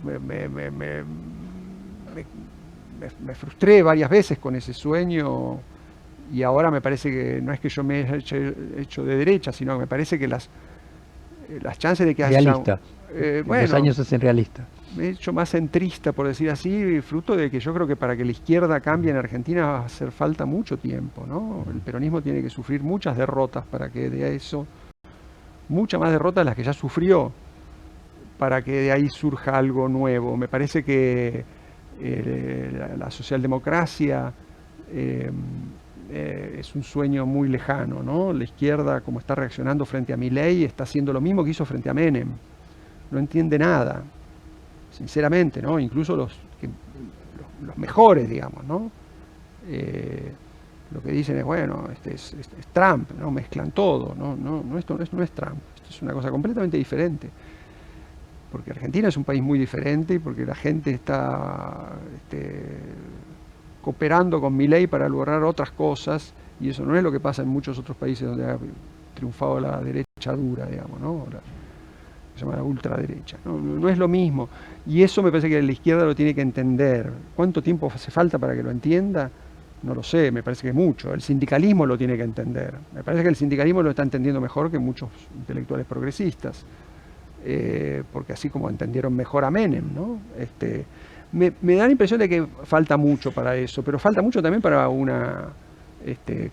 me frustré varias veces con ese sueño y ahora me parece que no es que yo me haya hecho de derecha, sino que me parece que las chances de que haya... Realista. Los bueno, años hacen realista. me he hecho más centrista, por decir así, fruto de que yo creo que para que la izquierda cambie en Argentina va a hacer falta mucho tiempo, ¿no? El peronismo tiene que sufrir muchas derrotas para que de eso, muchas más derrotas de las que ya sufrió, para que de ahí surja algo nuevo. Me parece que la socialdemocracia es un sueño muy lejano, ¿no? La izquierda, como está reaccionando frente a Milei, está haciendo lo mismo que hizo frente a Menem. No entiende nada, sinceramente, ¿no? Incluso los mejores, digamos, ¿no? Lo que dicen es, bueno, es Trump, ¿no? Mezclan todo, no, esto no es Trump, esto es una cosa completamente diferente. Porque Argentina es un país muy diferente y porque la gente está cooperando con Milei para lograr otras cosas, y eso no es lo que pasa en muchos otros países donde ha triunfado la derecha dura, digamos, ¿no? Se llama la ultraderecha. No es lo mismo. Y eso me parece que la izquierda lo tiene que entender. ¿Cuánto tiempo hace falta para que lo entienda? No lo sé, me parece que mucho. El sindicalismo lo tiene que entender. Me parece que el sindicalismo lo está entendiendo mejor que muchos intelectuales progresistas. Porque así como entendieron mejor a Menem, ¿no? Me da la impresión de que falta mucho para eso, pero falta mucho también para una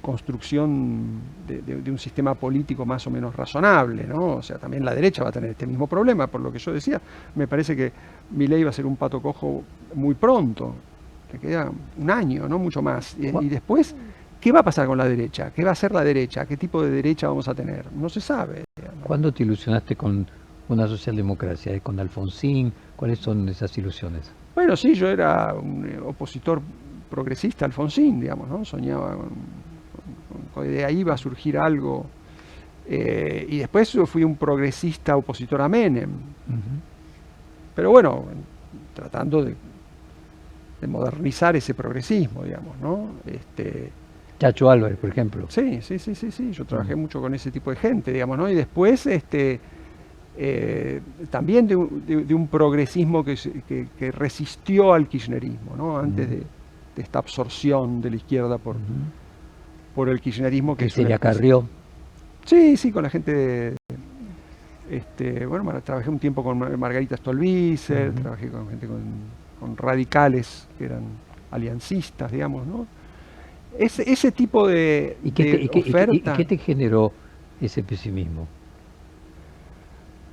construcción de un sistema político más o menos razonable, ¿no? O sea, también la derecha va a tener este mismo problema, por lo que yo decía. Me parece que Milei va a ser un pato cojo muy pronto, que queda un año, no mucho más. Y después, ¿qué va a pasar con la derecha? ¿Qué va a hacer la derecha? ¿Qué tipo de derecha vamos a tener? No se sabe, digamos. ¿Cuándo te ilusionaste con una socialdemocracia? ¿Con Alfonsín? ¿Cuáles son esas ilusiones? Bueno, sí, yo era un opositor progresista a Alfonsín, digamos, ¿no? Soñaba con de ahí iba a surgir algo. Y después yo fui un progresista opositor a Menem. Uh-huh. Pero bueno, tratando de modernizar ese progresismo, digamos, ¿no? Chacho Álvarez, por ejemplo. Sí, yo trabajé mucho con ese tipo de gente, digamos, ¿no? Y después, también de un progresismo que resistió al kirchnerismo, ¿no? Antes de esta absorción de la izquierda por el kirchnerismo. Que se le acarrió. Sí, con la gente bueno, trabajé un tiempo con Margarita Stolbizer, trabajé con gente con radicales que eran aliancistas, digamos, ¿no? Ese tipo de oferta. ¿Y qué te generó ese pesimismo?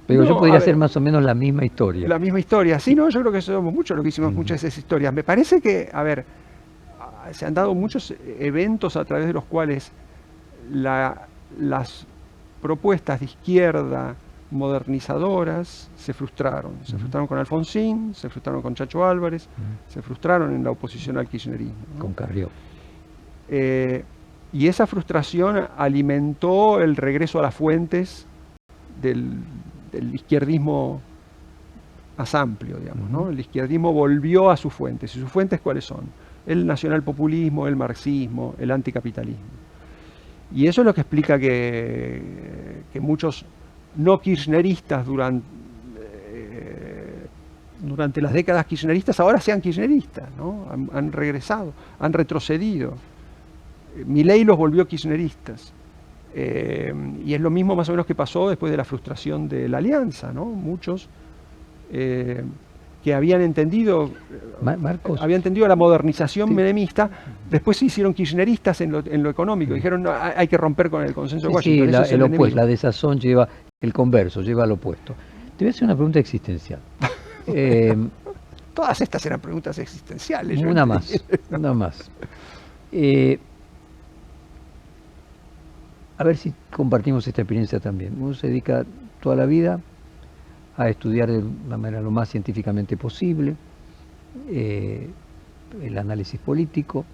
Pero yo No, podría a ver, hacer más o menos la misma historia. La misma historia. Sí, no, yo creo que somos muchos los que hicimos muchas de esas historias. Me parece que, a ver, se han dado muchos eventos a través de los cuales las propuestas de izquierda modernizadoras se frustraron. Se frustraron con Alfonsín, se frustraron con Chacho Álvarez, se frustraron en la oposición al kirchnerismo, ¿no? Con Carrió. Y esa frustración alimentó el regreso a las fuentes del izquierdismo más amplio, digamos, ¿no? El izquierdismo volvió a sus fuentes. ¿Y sus fuentes cuáles son? El nacionalpopulismo, el marxismo, el anticapitalismo. Y eso es lo que explica que muchos no kirchneristas durante las décadas kirchneristas ahora sean kirchneristas, ¿no? Han regresado, han retrocedido. Milei los volvió kirchneristas. Y es lo mismo más o menos que pasó después de la frustración de la alianza, ¿no? Muchos que habían entendido la modernización menemista, después se hicieron kirchneristas en lo económico. Dijeron, no, hay que romper con el consenso de Washington. Sí, la desazón lleva el converso, lleva al opuesto. Te voy a hacer una pregunta existencial. Todas estas eran preguntas existenciales. Una más. A ver si compartimos esta experiencia también. Uno se dedica toda la vida a estudiar de la manera lo más científicamente posible el análisis político,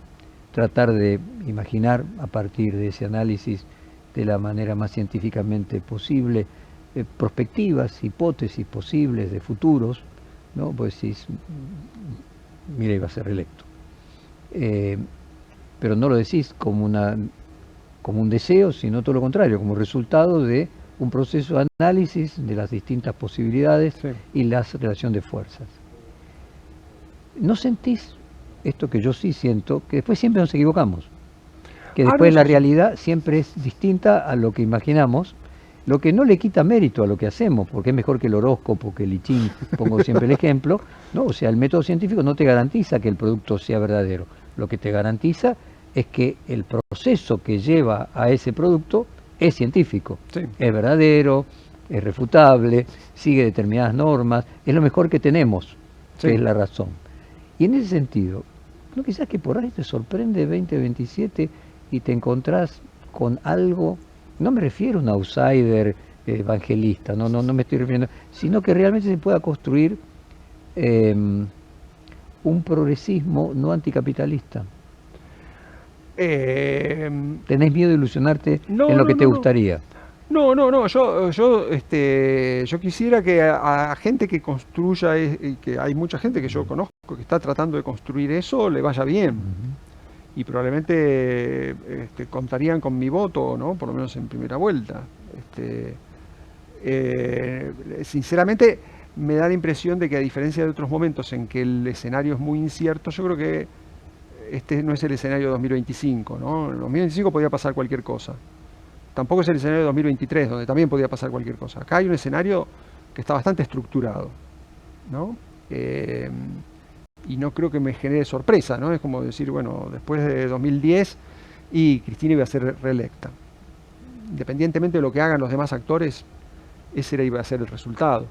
tratar de imaginar a partir de ese análisis de la manera más científicamente posible perspectivas, hipótesis posibles de futuros, ¿no? Pues si mira, iba a ser reelecto. Pero no lo decís como un deseo, sino todo lo contrario, como resultado de un proceso de análisis de las distintas posibilidades y la relación de fuerzas. ¿No sentís esto que yo sí siento, que después siempre nos equivocamos? Que después la realidad siempre es distinta a lo que imaginamos, lo que no le quita mérito a lo que hacemos, porque es mejor que el horóscopo, que el I Ching, pongo siempre el ejemplo, ¿no? O sea, el método científico no te garantiza que el producto sea verdadero, lo que te garantiza es que el proceso que lleva a ese producto es científico, es verdadero, es refutable, sigue determinadas normas, es lo mejor que tenemos, que es la razón. Y en ese sentido, ¿no quizás que por ahí te sorprende 2027 y te encontrás con algo? No me refiero a un outsider evangelista, no me estoy refiriendo, sino que realmente se pueda construir un progresismo no anticapitalista. ¿Tenés miedo de ilusionarte en lo que te gustaría? No, yo quisiera que a gente que construya, que hay mucha gente que yo conozco que está tratando de construir eso, le vaya bien. Y probablemente contarían con mi voto, ¿no? Por lo menos en primera vuelta. Sinceramente, me da la impresión de que, a diferencia de otros momentos en que el escenario es muy incierto, yo creo que este no es el escenario de 2025, ¿no? En 2025 podía pasar cualquier cosa. Tampoco es el escenario de 2023, donde también podía pasar cualquier cosa. Acá hay un escenario que está bastante estructurado, ¿no? Y no creo que me genere sorpresa, ¿no? Es como decir, bueno, después de 2010 y Cristina iba a ser reelecta. Independientemente de lo que hagan los demás actores, ese iba a ser el resultado.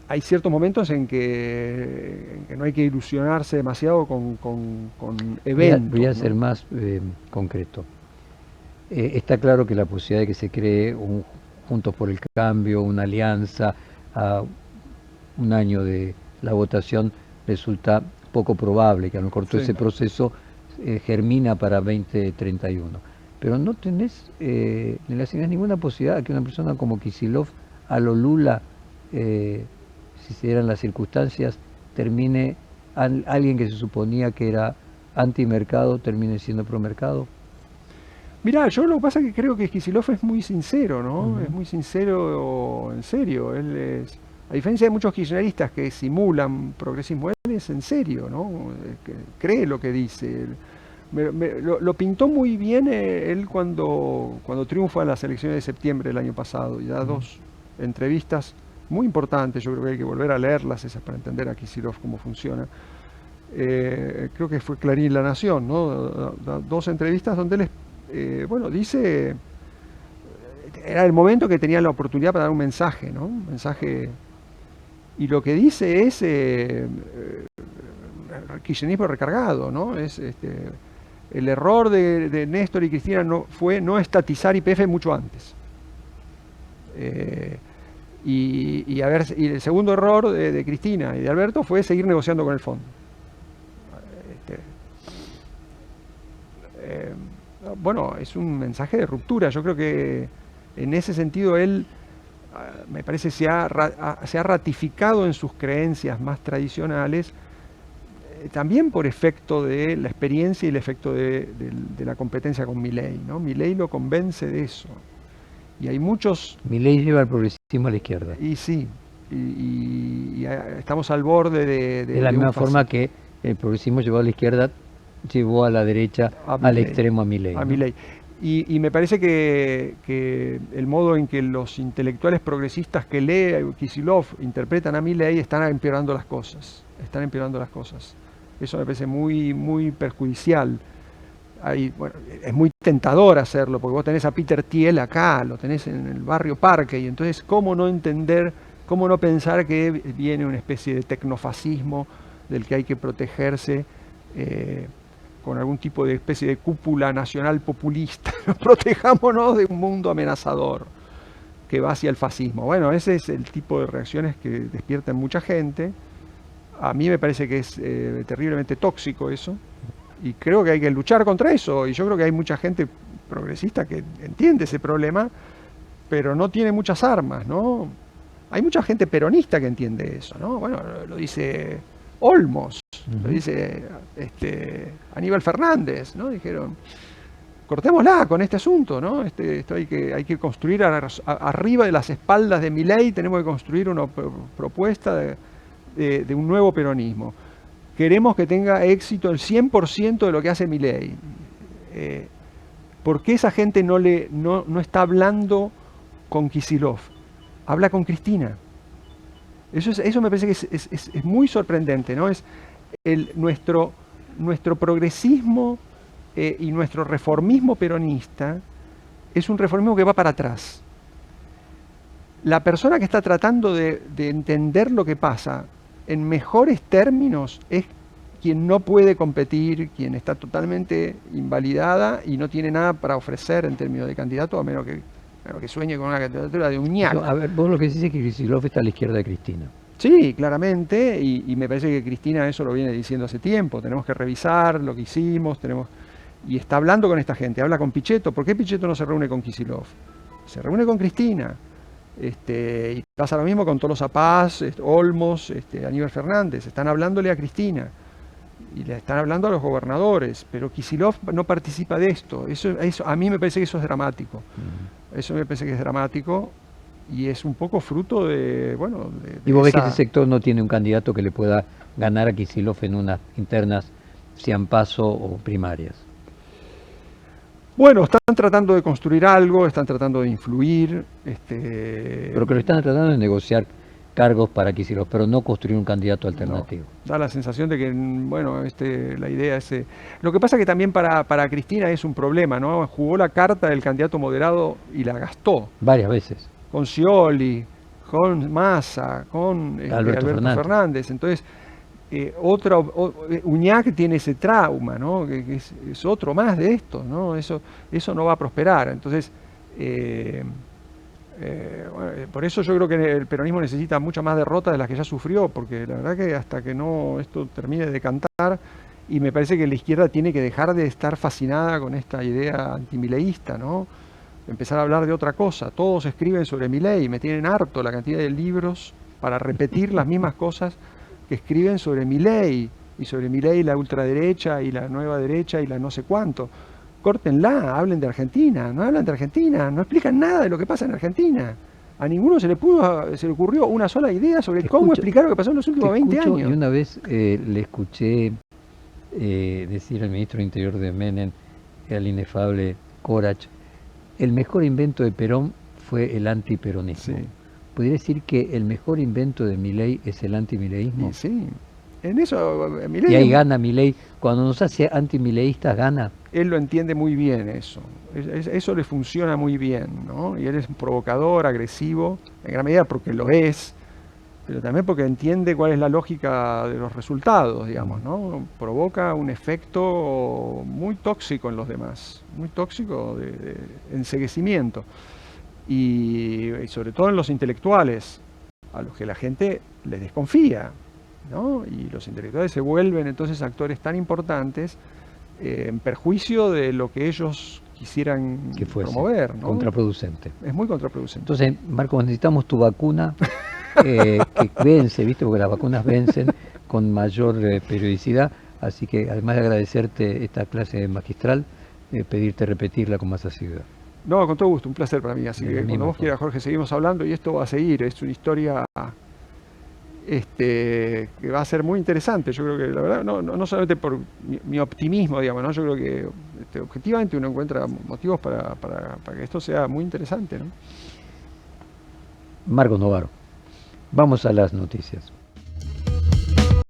Hay ciertos momentos en que no hay que ilusionarse demasiado con eventos. Voy a ser más concreto. Está claro que la posibilidad de que se cree un Juntos por el Cambio, una alianza a un año de la votación resulta poco probable, que a lo mejor todo ese proceso germina para 2031. Pero no tenés, ni le asignás ninguna posibilidad a que una persona como Kicillof, a lo Lula, si se dieran las circunstancias, termine alguien que se suponía que era antimercado termine siendo promercado? Mirá, yo lo que pasa es que creo que Kicillof es muy sincero, ¿no? Es muy sincero en serio. Él es, a diferencia de muchos kirchneristas que simulan progresismo, él es en serio, ¿no? Cree lo que dice. Lo pintó muy bien él cuando triunfa en las elecciones de septiembre del año pasado y da dos entrevistas muy importantes. Yo creo que hay que volver a leerlas esas para entender a Kicillof cómo funciona. Creo que fue Clarín La Nación, ¿no? Da dos entrevistas donde él bueno, dice, era el momento que tenía la oportunidad para dar un mensaje, ¿no? Un mensaje, y lo que dice es kirchnerismo recargado, ¿no? Es el error de Néstor y Cristina fue no estatizar YPF mucho antes. Y el segundo error de Cristina y de Alberto fue seguir negociando con el fondo. Bueno, es un mensaje de ruptura. Yo creo que en ese sentido él, me parece, se ha ratificado en sus creencias más tradicionales, también por efecto de la experiencia y el efecto de la competencia con Milei, ¿no? Milei lo convence de eso. Y hay muchos... Milei lleva el progresismo a la izquierda. Y sí, y estamos al borde de la misma forma que el progresismo llevó a la izquierda, llevó a la derecha, al extremo a Milei. A Milei. Y me parece que el modo en que los intelectuales progresistas que lee Kicillof interpretan a Milei están empeorando las cosas. Están empeorando las cosas. Eso me parece muy, muy perjudicial. Bueno, es muy tentador hacerlo, porque vos tenés a Peter Thiel acá, lo tenés en el barrio Parque, y entonces, ¿cómo no entender, cómo no pensar que viene una especie de tecnofascismo del que hay que protegerse con algún tipo de especie de cúpula nacional populista? Protejámonos de un mundo amenazador que va hacia el fascismo. Bueno, ese es el tipo de reacciones que despiertan mucha gente. A mí me parece que es terriblemente tóxico eso, y creo que hay que luchar contra eso, y yo creo que hay mucha gente progresista que entiende ese problema, pero no tiene muchas armas, ¿no? Hay mucha gente peronista que entiende eso, ¿no? Bueno, lo dice Olmos, lo dice Aníbal Fernández, ¿no? Dijeron, cortémosla con este asunto, ¿no? Esto hay que construir arriba de las espaldas de Milei, tenemos que construir una propuesta de un nuevo peronismo. Queremos que tenga éxito el 100% de lo que hace Milei. ¿Por qué esa gente no está hablando con Kicillof? Habla con Cristina. Eso me parece que es muy sorprendente, ¿no? Es nuestro progresismo y nuestro reformismo peronista es un reformismo que va para atrás. La persona que está tratando de entender lo que pasa en mejores términos es quien no puede competir, quien está totalmente invalidada y no tiene nada para ofrecer en términos de candidato, a menos que sueñe con una candidatura de Uñac. A ver, vos lo que decís es que Kicillof está a la izquierda de Cristina. Sí, claramente, y me parece que Cristina eso lo viene diciendo hace tiempo. Tenemos que revisar lo que hicimos, y está hablando con esta gente, habla con Pichetto. ¿Por qué Pichetto no se reúne con Kicillof? Se reúne con Cristina. Y pasa lo mismo con Tolosa Paz, Olmos, Aníbal Fernández. Están hablándole a Cristina y le están hablando a los gobernadores, pero Kicillof no participa de esto. Eso, a mí me parece que eso es dramático. Eso me parece que es dramático y es un poco fruto de, bueno... ¿Y vos ves que ese sector no tiene un candidato que le pueda ganar a Kicillof en unas internas, sean PASO o primarias? Bueno, están tratando de construir algo, están tratando de influir. Pero que lo están tratando de negociar cargos para Kicillof, pero no construir un candidato alternativo. No, da la sensación de que, bueno, la idea es... Lo que pasa que también para Cristina es un problema, ¿no? Jugó la carta del candidato moderado y la gastó. Varias veces. Con Scioli, con Massa, con Alberto Fernández. Entonces... Uñac tiene ese trauma, ¿no? Que es otro más de esto, ¿no? Eso no va a prosperar. Entonces, por eso yo creo que el peronismo necesita muchas más derrotas de las que ya sufrió, porque la verdad que hasta que no esto termine de cantar, y me parece que la izquierda tiene que dejar de estar fascinada con esta idea antimileísta, ¿no? Empezar a hablar de otra cosa. Todos escriben sobre Milei, me tienen harto la cantidad de libros para repetir las mismas cosas que escriben sobre Milei. y sobre Milei la ultraderecha y la nueva derecha y la no sé cuánto. Córtenla, hablen de Argentina, no hablan de Argentina, no explican nada de lo que pasa en Argentina. A ninguno se le ocurrió una sola idea sobre cómo explicar lo que pasó en los últimos 20 años. Y una vez le escuché decir al ministro del Interior de Menem, al inefable Corach, el mejor invento de Perón fue el antiperonismo. Sí. ¿Podría decir que el mejor invento de Milei es el antimileísmo? Sí, en eso Milei, Y ahí gana Milei. Cuando nos hace antimileístas, gana. él lo entiende muy bien eso. Eso le funciona muy bien, ¿no? Y él es un provocador, agresivo, en gran medida porque lo es, pero también porque entiende cuál es la lógica de los resultados, digamos, ¿no? Provoca un efecto muy tóxico en los demás, muy tóxico de enceguecimiento. Y sobre todo en los intelectuales, a los que la gente les desconfía, ¿no? Y los intelectuales se vuelven entonces actores tan importantes en perjuicio de lo que ellos quisieran Que fuese promover, ¿no? contraproducente. Es muy contraproducente. Entonces, Marcos, necesitamos tu vacuna que vence, ¿viste? Porque las vacunas vencen con mayor periodicidad. Así que, además de agradecerte esta clase magistral, pedirte repetirla con más asiduidad. No, con todo gusto, un placer para mí. Así De que lo cuando mismo, vos quieras, Jorge, seguimos hablando y esto va a seguir. Es una historia que va a ser muy interesante. Yo creo que, la verdad, no solamente por mi optimismo, digamos, ¿no? Yo creo que objetivamente uno encuentra motivos para que esto sea muy interesante, ¿no? Marcos Novaro, vamos a las noticias.